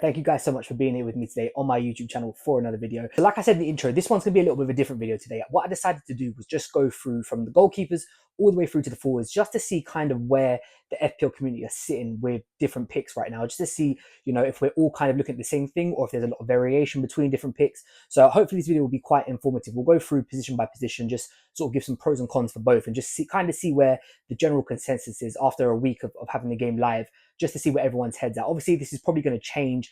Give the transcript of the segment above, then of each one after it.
Thank you guys so much for being here with me today on my YouTube channel for another video. So like I said in the intro, this one's gonna be a little bit of a different video today. What I decided to do was just go through from the goalkeepers all the way through to the forwards, just to see kind of where the FPL community are sitting with different picks right now, just to see, if we're all kind of looking at the same thing or if there's a lot of variation between different picks. So hopefully this video will be quite informative. We'll go through position by position, just sort of give some pros and cons for both and just see where the general consensus is after a week of having the game live, just to see where everyone's heads at. Obviously, this is probably going to change,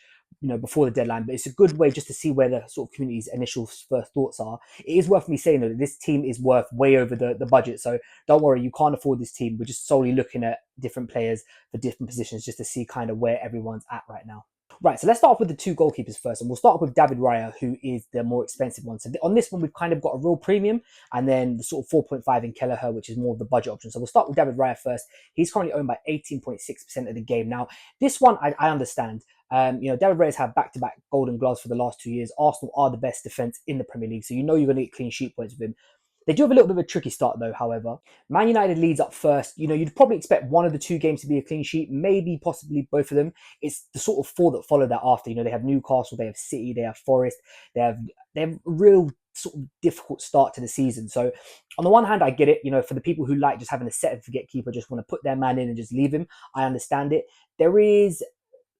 before the deadline, but it's a good way just to see where the sort of community's initial first thoughts are. It is worth me saying though that this team is worth way over the budget, so don't worry, you can't afford this team. We're just solely looking at different players for different positions just to see kind of where everyone's at right now. Right, so let's start off with the two goalkeepers first, and we'll start off with David Raya, who is the more expensive one. So on this one, we've kind of got a real premium, and then the sort of 4.5 in Kelleher, which is more of the budget option. So we'll start with David Raya first. He's currently owned by 18.6% of the game. Now, this one, I understand. David Raya's had back-to-back Golden Gloves for the last 2 years. Arsenal are the best defence in the Premier League, so you know you're going to get clean sheet points with him. They do have a little bit of a tricky start though, however. Man United leads up first. You'd probably expect one of the two games to be a clean sheet, maybe possibly both of them. It's the sort of four that follow that after. They have Newcastle, they have City, they have Forest, they have a real sort of difficult start to the season. So on the one hand, I get it, for the people who like just having a set and forget keeper, just want to put their man in and just leave him. I understand it. There is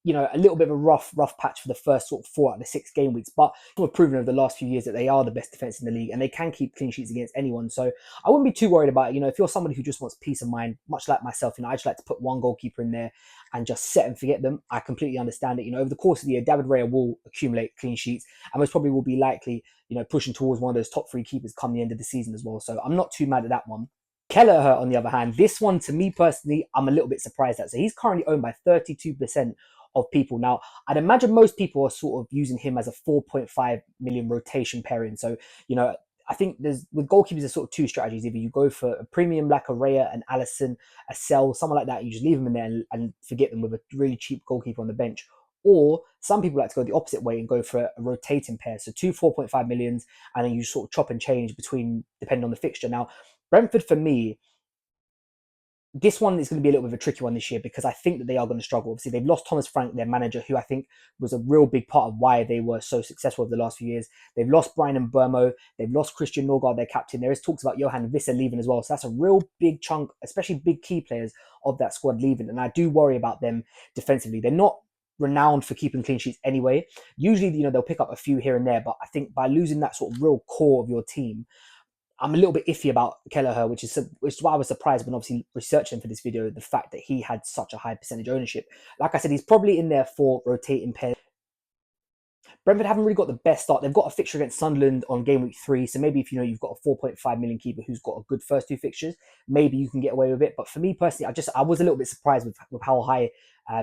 a little bit of a rough patch for the first sort of 4 out of the 6 game weeks, but we've proven over the last few years that they are the best defense in the league and they can keep clean sheets against anyone. So I wouldn't be too worried about it. If you're somebody who just wants peace of mind, much like myself, I just like to put one goalkeeper in there and just set and forget them. I completely understand it. Over the course of the year, David Raya will accumulate clean sheets and most probably will be likely, pushing towards one of those top 3 keepers come the end of the season as well. So I'm not too mad at that one. Kelleher, on the other hand, this one to me personally, I'm a little bit surprised at. So he's currently owned by 32% of people. Now, I'd imagine most people are sort of using him as a 4.5 million rotation pairing. So, I think with goalkeepers, there's sort of 2 strategies. Either you go for a premium like a Raya, an Allison, a Cell, someone like that. You just leave them in there and forget them with a really cheap goalkeeper on the bench. Or some people like to go the opposite way and go for a rotating pair. So 2 4.5 millions, and then you sort of chop and change between, depending on the fixture. Now, Brentford, for me, this one is going to be a little bit of a tricky one this year because I think that they are going to struggle. Obviously, they've lost Thomas Frank, their manager, who I think was a real big part of why they were so successful over the last few years. They've lost Brian Mbeumo. They've lost Christian Norgard, their captain. There is talks about Johan Visser leaving as well. So that's a real big chunk, especially big key players of that squad leaving. And I do worry about them defensively. They're not renowned for keeping clean sheets anyway. Usually, they'll pick up a few here and there. But I think by losing that sort of real core of your team, I'm a little bit iffy about Kelleher, which is why I was surprised when obviously researching for this video, the fact that he had such a high percentage ownership. Like I said, he's probably in there for rotating pairs. Brentford haven't really got the best start. They've got a fixture against Sunderland on game week 3. So maybe if you've got a 4.5 million keeper who's got a good first 2 fixtures, maybe you can get away with it. But for me personally, I was a little bit surprised with how high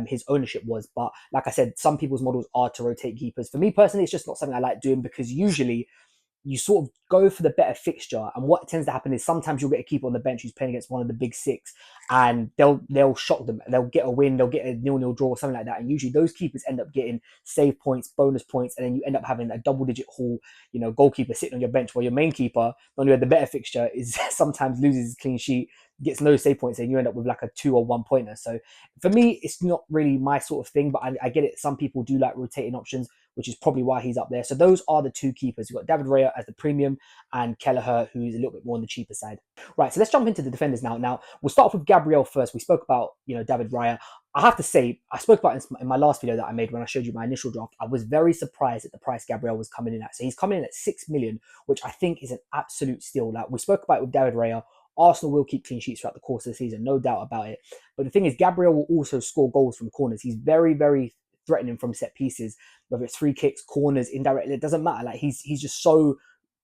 his ownership was. But like I said, some people's models are to rotate keepers. For me personally, it's just not something I like doing because usually you sort of go for the better fixture, and what tends to happen is sometimes you'll get a keeper on the bench who's playing against one of the big 6, and they'll shock them. They'll get a win, they'll get a 0-0 draw, something like that, and usually those keepers end up getting save points, bonus points, and then you end up having a double-digit haul. Goalkeeper sitting on your bench while your main keeper, when you had the better fixture, is sometimes loses his clean sheet, gets no save points, and you end up with like a 2 or 1 pointer. So for me, it's not really my sort of thing, but I get it. Some people do like rotating options, which is probably why he's up there. So those are the 2 keepers. You've got David Raya as the premium and Kelleher, who's a little bit more on the cheaper side. Right, so let's jump into the defenders now. Now, we'll start off with Gabriel first. We spoke about, David Raya. I have to say, I spoke about in my last video that I made when I showed you my initial draft. I was very surprised at the price Gabriel was coming in at. So he's coming in at 6 million, which I think is an absolute steal. Like we spoke about it with David Raya. Arsenal will keep clean sheets throughout the course of the season, no doubt about it. But the thing is, Gabriel will also score goals from corners. He's very, very threatening from set pieces, whether it's free kicks, corners, indirectly, it doesn't matter. Like he's just so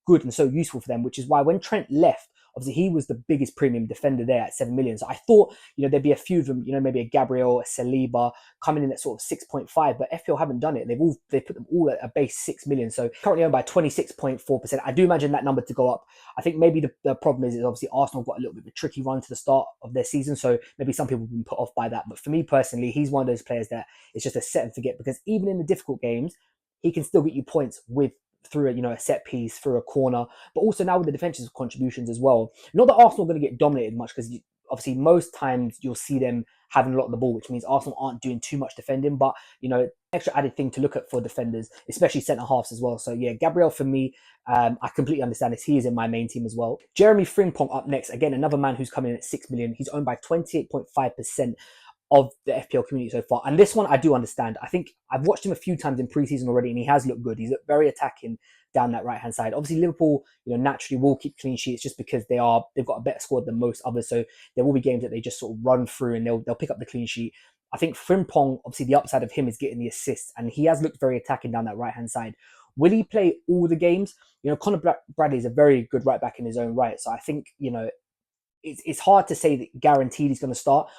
good and so useful for them, which is why when Trent left, obviously he was the biggest premium defender there at 7 million. So I thought, there'd be a few of them, maybe a Gabriel, a Saliba coming in at sort of 6.5, but FPL haven't done it. They put them all at a base 6 million. So currently owned by 26.4%. I do imagine that number to go up. I think maybe the problem is obviously Arsenal got a little bit of a tricky run to the start of their season. So maybe some people have been put off by that. But for me personally, he's one of those players that is just a set and forget, because even in the difficult games, he can still get you points through a set piece, through a corner, but also now with the defensive contributions as well. Not that Arsenal are going to get dominated much, because obviously most times you'll see them having a lot of the ball, which means Arsenal aren't doing too much defending. But extra added thing to look at for defenders, especially centre halves as well. So yeah, Gabriel for me, I completely understand this. He is in my main team as well. Jeremy Frimpong up next. Again, another man who's coming in at 6 million. He's owned by 28.5% of the FPL community so far. And this one I do understand. I think I've watched him a few times in preseason already, and he has looked good. He's looked very attacking down that right-hand side. Obviously, Liverpool, naturally will keep clean sheets just because they've got a better squad than most others. So there will be games that they just sort of run through and they'll pick up the clean sheet. I think Frimpong, obviously the upside of him is getting the assists, and he has looked very attacking down that right-hand side. Will he play all the games? Conor Bradley is a very good right back in his own right. So I think, it's hard to say that guaranteed he's going to start.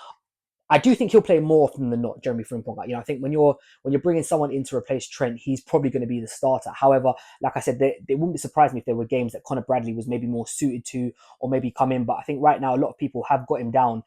I do think he'll play more often than not, Jeremy Frimpong. I think when you're bringing someone in to replace Trent, he's probably going to be the starter. However, like I said, it wouldn't surprise me if there were games that Conor Bradley was maybe more suited to, or maybe come in. But I think right now a lot of people have got him down,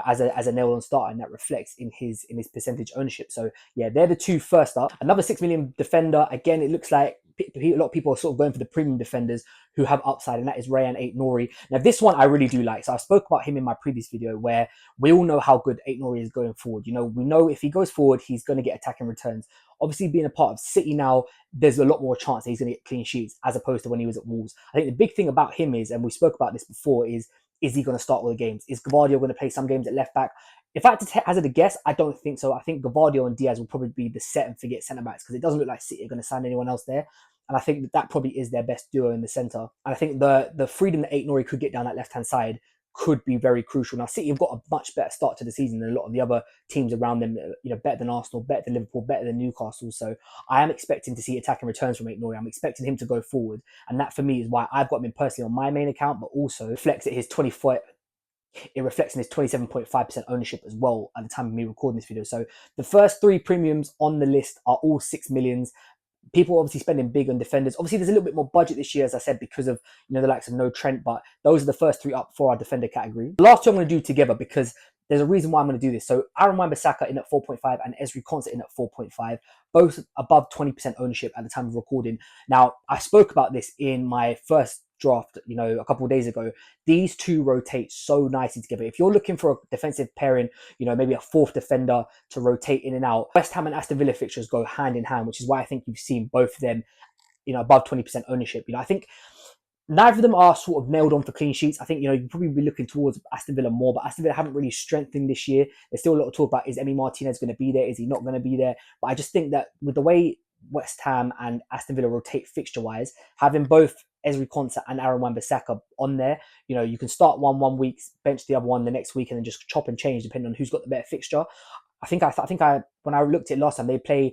as a nail-on starter, and that reflects in his percentage ownership. So yeah, they're the two first up. Another 6 million defender. Again, it looks like a lot of people are sort of going for the premium defenders who have upside, and that is Rayan Ait-Nouri. Now, this one I really do like. So I spoke about him in my previous video, where we all know how good Ait-Nouri is going forward. We know if he goes forward, he's going to get attacking returns. Obviously, being a part of City now, there's a lot more chance that he's going to get clean sheets as opposed to when he was at Wolves. I think the big thing about him is, and we spoke about this before, is he going to start all the games? Is Gavardio going to play some games at left back? If I had to hazard a guess, I don't think so. I think Gavardio and Diaz will probably be the set and forget centre backs, because it doesn't look like City are going to sign anyone else there. And I think that probably is their best duo in the centre. And I think the freedom that Ait-Nouri could get down that left-hand side could be very crucial. Now, City have got a much better start to the season than a lot of the other teams around them. Better than Arsenal, better than Liverpool, better than Newcastle. So I am expecting to see attacking returns from Ait-Nouri. I'm expecting him to go forward. And that, for me, is why I've got him in personally on my main account, but also reflects at his 24... It reflects in his 27.5% ownership as well at the time of me recording this video. So the first three premiums on the list are all 6 millions. People obviously spending big on defenders. Obviously, there's a little bit more budget this year, as I said, because of the likes of no Trent. But those are the first three up for our defender category. The last two I'm going to do together, because there's a reason why I'm going to do this. So Aaron Wan-Bissaka in at 4.5 and Ezri Konsa in at 4.5, both above 20% ownership at the time of recording. Now, I spoke about this in my first draft, a couple of days ago. These two rotate so nicely together. If you're looking for a defensive pairing, maybe a fourth defender to rotate in and out, West Ham and Aston Villa fixtures go hand in hand, which is why I think you've seen both of them, above 20% ownership. I think neither of them are sort of nailed on for clean sheets. I think, you'd probably be looking towards Aston Villa more, but Aston Villa haven't really strengthened this year. There's still a lot of talk about, is Emi Martinez going to be there? Is he not going to be there? But I just think that with the way West Ham and Aston Villa rotate fixture-wise, having both Ezri Konsa and Aaron Wan-Bissaka on there, you can start one week, bench the other one the next week, and then just chop and change depending on who's got the better fixture. I think when I looked at it last time, they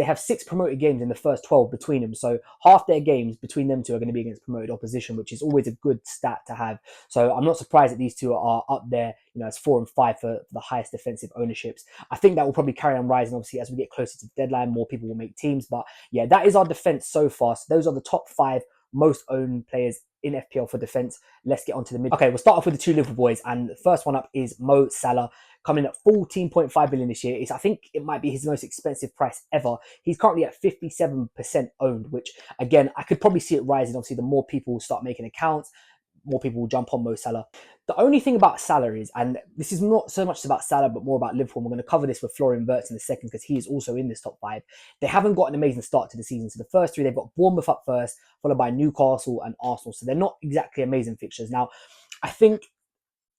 have 6 promoted games in the first 12 between them. So half their games between them two are going to be against promoted opposition, which is always a good stat to have. So I'm not surprised that these two are up there, as 4 and 5 for the highest defensive ownerships. I think that will probably carry on rising. Obviously, as we get closer to the deadline, more people will make teams. But yeah, that is our defense so far. So those are the top 5 most owned players in FPL for defense. Let's get on to the mid. Okay, we'll start off with the two Liverpool boys, and the first one up is Mo Salah, coming at 14.5 billion this year. I think it might be his most expensive price ever. He's currently at 57% owned, which again, I could probably see it rising. Obviously, the more people start making accounts, more people will jump on Mo Salah. The only thing about Salah is, and this is not so much about Salah, but more about Liverpool. We're going to cover this with Florian Wirtz in a second, because he is also in this top 5. They haven't got an amazing start to the season. So the first 3, they've got Bournemouth up first, followed by Newcastle and Arsenal. So they're not exactly amazing fixtures. Now, I think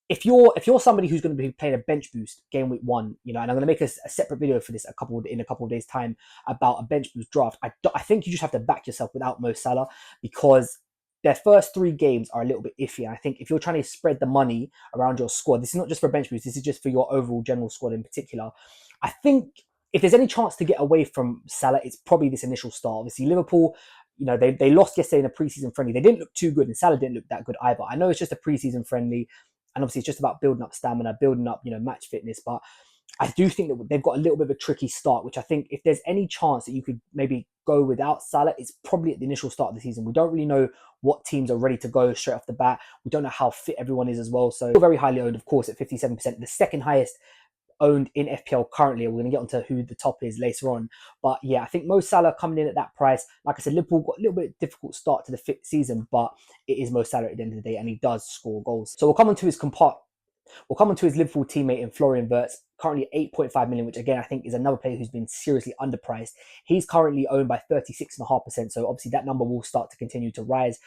if you're somebody who's going to be playing a bench boost game week 1, and I'm going to make a separate video for this in a couple of days time about a bench boost draft. I think you just have to back yourself without Mo Salah, because their first 3 games are a little bit iffy. And I think if you're trying to spread the money around your squad, this is not just for bench boost, this is just for your overall general squad in particular. I think if there's any chance to get away from Salah, it's probably this initial start. Obviously, Liverpool, they lost yesterday in a preseason friendly. They didn't look too good, and Salah didn't look that good either. I know it's just a preseason friendly, and obviously it's just about building up stamina, building up, match fitness, but I do think that they've got a little bit of a tricky start, which I think if there's any chance that you could maybe go without Salah, it's probably at the initial start of the season. We don't really know what teams are ready to go straight off the bat. We don't know how fit everyone is as well. So very highly owned, of course, at 57%. The second highest owned in FPL currently. We're going to get onto who the top is later on. But yeah, I think Mo Salah coming in at that price. Like I said, Liverpool got a little bit difficult start to the season, but it is Mo Salah at the end of the day, and he does score goals. So we'll come on to his We'll come on to his Liverpool teammate in Florian Wirtz, currently 8.5 million, which again I think is another player who's been seriously underpriced. He's currently owned by 36.5%, so obviously that number will start to continue to rise.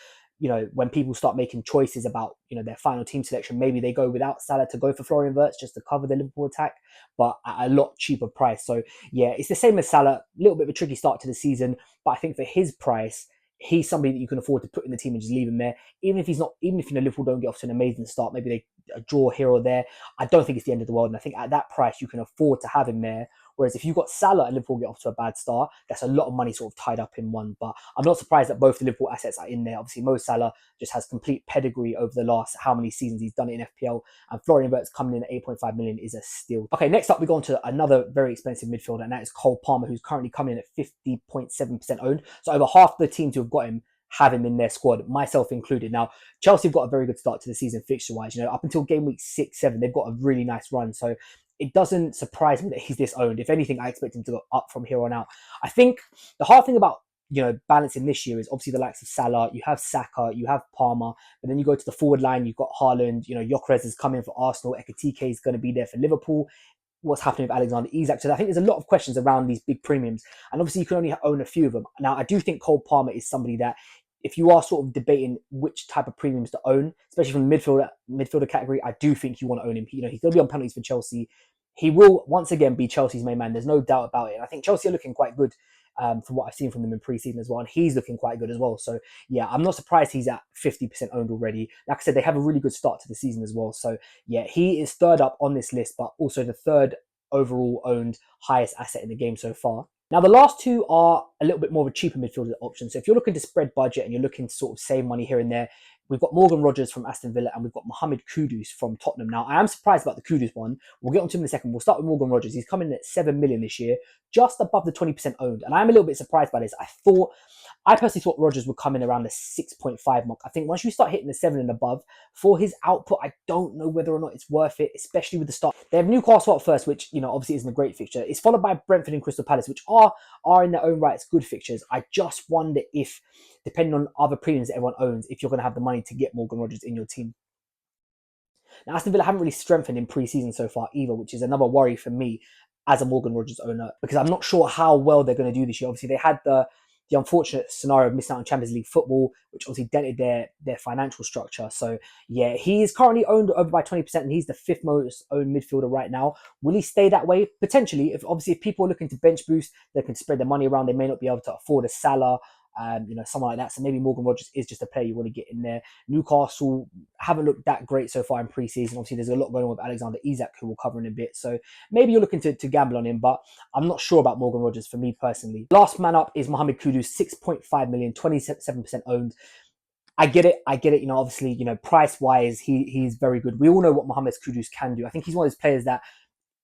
When people start making choices about their final team selection, maybe they go without Salah to go for Florian Wirtz just to cover the Liverpool attack, but at a lot cheaper price. So yeah, it's the same as Salah. A little bit of a tricky start to the season, but I think for his price, he's somebody that you can afford to put in the team and just leave him there. Even if he's not, even if Liverpool don't get off to an amazing start, maybe they a draw here or there. I don't think it's the end of the world, and I think at that price you can afford to have him there. Whereas if you've got Salah and Liverpool get off to a bad start, that's a lot of money sort of tied up in one. But I'm not surprised that both the Liverpool assets are in there. Obviously, Mo Salah just has complete pedigree over the last how many seasons he's done it in FPL, and Florian Wirtz coming in at 8.5 million is a steal. Okay, next up we go on to another very expensive midfielder, and that is Cole Palmer, who's currently coming in at 50.7% owned. So over half the teams who have got him have him in their squad, myself included. Now, Chelsea have got a very good start to the season fixture-wise. Up until game week 6, 7, they've got a really nice run. So it doesn't surprise me that he's disowned. If anything, I expect him to go up from here on out. I think the hard thing about balancing this year is obviously the likes of Salah, you have Saka, you have Palmer, but then you go to the forward line, you've got Haaland, Gyökeres is coming for Arsenal, Ekitike is going to be there for Liverpool. What's happening with Alexander Isak? So I think there's a lot of questions around these big premiums, and obviously you can only own a few of them. Now, I do think Cole Palmer is somebody that, if you are sort of debating which type of premiums to own, especially from the midfielder category, I do think you want to own him. He's going to be on penalties for Chelsea. He will once again be Chelsea's main man. There's no doubt about it. And I think Chelsea are looking quite good from what I've seen from them in pre-season as well, and he's looking quite good as well. So yeah, I'm not surprised he's at 50% owned already. Like I said, they have a really good start to the season as well. So yeah, he is third up on this list, but also the third overall owned highest asset in the game so far. Now, the last two are a little bit more of a cheaper midfielder option. So if you're looking to spread budget and you're looking to sort of save money here and there, we've got Morgan Rogers from Aston Villa and we've got Mohamed Kudus from Tottenham. Now, I am surprised about the Kudus one. We'll get onto him in a second. We'll start with Morgan Rogers. He's coming in at 7 million this year, just above the 20% owned. And I'm a little bit surprised by this. I personally thought Rogers would come in around the 6.5 mark. I think once you start hitting the 7 and above, for his output, I don't know whether or not it's worth it, especially with the start. They have Newcastle up first, which, obviously isn't a great fixture. It's followed by Brentford and Crystal Palace, which are in their own rights good fixtures. I just wonder if, depending on other premiums that everyone owns, if you're going to have the money to get Morgan Rogers in your team. Now, Aston Villa haven't really strengthened in pre-season so far either, which is another worry for me as a Morgan Rogers owner, because I'm not sure how well they're going to do this year. Obviously, they had the unfortunate scenario of missing out on Champions League football, which obviously dented their financial structure. So yeah, he is currently owned over by 20%, and he's the fifth most owned midfielder right now. Will he stay that way? Potentially. If people are looking to bench boost, they can spread their money around. They may not be able to afford a Salah, someone like that. So maybe Morgan Rogers is just a player you want to get in there. Newcastle haven't looked that great so far in pre-season. Obviously, there's a lot going on with Alexander Isak, who we'll cover in a bit. So maybe you're looking to gamble on him, but I'm not sure about Morgan Rogers for me personally. Last man up is Mohamed Kudus, 6.5 million, 27% owned. I get it. Obviously, price-wise, he's very good. We all know what Mohamed Kudus can do. I think he's one of those players that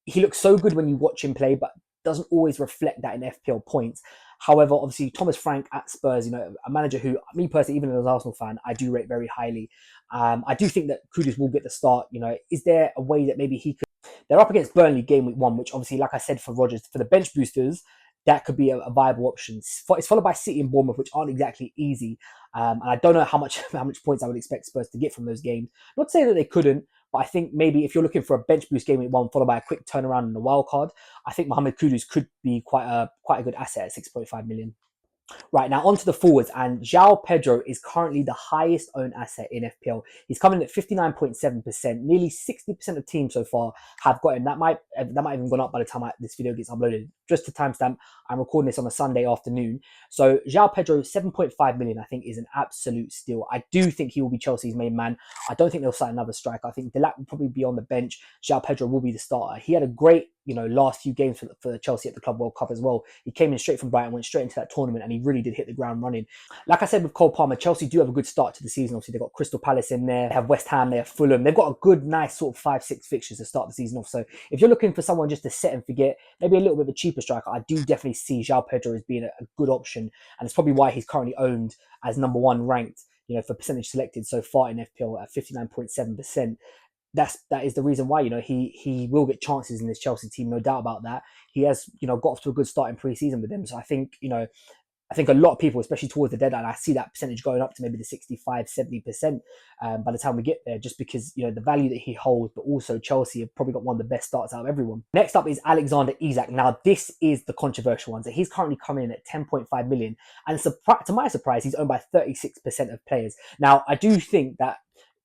he looks so good when you watch him play, but doesn't always reflect that in FPL points. However, obviously, Thomas Frank at Spurs, a manager who, me personally, even as an Arsenal fan, I do rate very highly. I do think that Kudus will get the start. Is there a way that maybe he could? They're up against Burnley game week 1, which obviously, like I said, for Rodgers, for the bench boosters, that could be a viable option. It's followed by City and Bournemouth, which aren't exactly easy. And I don't know how much points I would expect Spurs to get from those games. Not to say that they couldn't, but I think maybe if you're looking for a bench boost game week 1 followed by a quick turnaround in the wild card, I think Mohamed Kudus could be quite a good asset at 6.5 million. Right, now onto the forwards, and João Pedro is currently the highest owned asset in FPL. He's coming in at 59.7%. Nearly 60% of teams so far have got him. That might even gone up by the time this video gets uploaded. Just to timestamp, I'm recording this on a Sunday afternoon. So João Pedro, 7.5 million, I think, is an absolute steal. I do think he will be Chelsea's main man. I don't think they'll sign another striker. I think Delap will probably be on the bench. João Pedro will be the starter. He had a great last few games for Chelsea at the Club World Cup as well. He came in straight from Brighton, went straight into that tournament, and he really did hit the ground running. Like I said with Cole Palmer, Chelsea do have a good start to the season. Obviously, they've got Crystal Palace in there, they have West Ham, they have Fulham. They've got a good, nice sort of 5-6 fixtures to start the season off. So if you're looking for someone just to set and forget, maybe a little bit of a cheaper striker, I do definitely see João Pedro as being a good option. And it's probably why he's currently owned as number 1 ranked, for percentage selected so far in FPL at 59.7%. That is the reason why he will get chances in this Chelsea team, no doubt about that. He has got off to a good start in pre-season with them, so I think I think a lot of people, especially towards the deadline, I see that percentage going up to maybe the 65, 70% by the time we get there, just because, you know, the value that he holds, but also Chelsea have probably got one of the best starts out of everyone. Next up is Alexander Isak. Now, this is the controversial one. So he's currently coming in at 10.5 million. And to my surprise, he's owned by 36% of players. Now, I do think that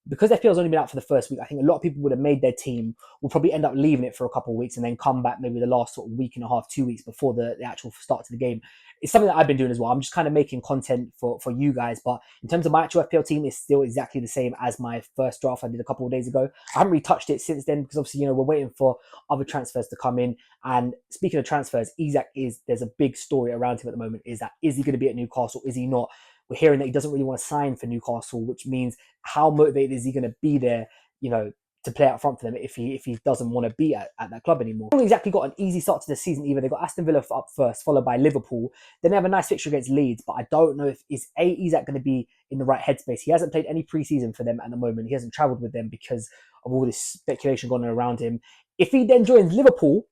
because FPL has only been out for the first week, I think a lot of people would have made their team, will probably end up leaving it for a couple of weeks and then come back maybe the last sort of week and a half, 2 weeks before the actual start to the game. It's something that I've been doing as well. I'm just kind of making content for you guys. But in terms of my actual FPL team, it's still exactly the same as my first draft I did a couple of days ago. I haven't really touched it since then because obviously, you know, we're waiting for other transfers to come in. And speaking of transfers, there's a big story around him at the moment. Is he going to be at Newcastle? Is he not? We're hearing that he doesn't really want to sign for Newcastle, which means how motivated is he going to be there, you know, to play out front for them if he doesn't want to be at that club anymore. They haven't exactly got an easy start to the season either. They've got Aston Villa up first, followed by Liverpool. Then they have a nice fixture against Leeds, but I don't know if Isak going to be in the right headspace. He hasn't played any preseason for them at the moment. He hasn't travelled with them because of all this speculation going on around him. If he then joins Liverpool,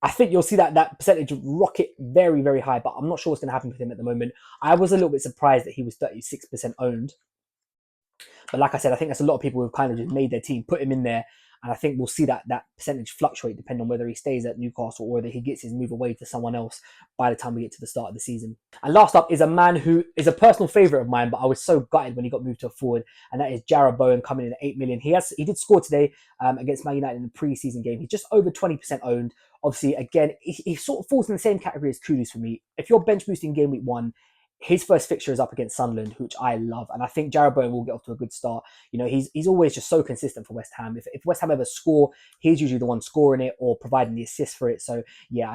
I think you'll see that percentage rocket very, very high, but I'm not sure what's going to happen with him at the moment. I was a little bit surprised that he was 36% owned. But like I said, I think there's a lot of people who've kind of just made their team, put him in there, and I think we'll see that percentage fluctuate depending on whether he stays at Newcastle or whether he gets his move away to someone else by the time we get to the start of the season. And last up is a man who is a personal favourite of mine, but I was so gutted when he got moved to a forward, and that is Jarrod Bowen coming in at 8 million. He did score today against Man United in the pre-season game. He's just over 20% owned. Obviously, again, he sort of falls in the same category as Kudus for me. If you're bench boosting game week 1, his first fixture is up against Sunderland, which I love, and I think Jarrod Bowen will get off to a good start. You know, he's always just so consistent for West Ham. If West Ham ever score, he's usually the one scoring it or providing the assist for it. So yeah,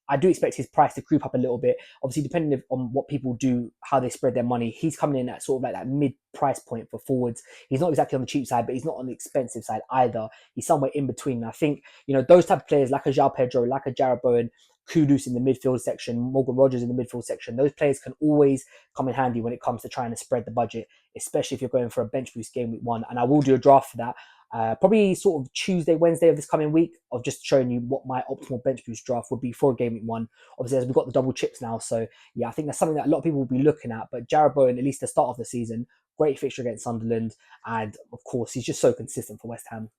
I do expect his price to creep up a little bit. Obviously, depending on what people do, how they spread their money, he's coming in at sort of like that mid price point for forwards. He's not exactly on the cheap side, but he's not on the expensive side either. He's somewhere in between. And I think, you know, those type of players like a João Pedro, like a Jarrod Bowen, Kudus in the midfield section, Morgan Rogers in the midfield section, those players can always come in handy when it comes to trying to spread the budget, especially if you're going for a bench boost game week 1. And I will do a draft for that. Probably sort of Tuesday, Wednesday of this coming week, of just showing you what my optimal bench boost draft would be for game week 1. Obviously, as we've got the double chips now, so yeah, I think that's something that a lot of people will be looking at. But Jarrod Bowen, at least the start of the season, great fixture against Sunderland, and of course, he's just so consistent for West Ham.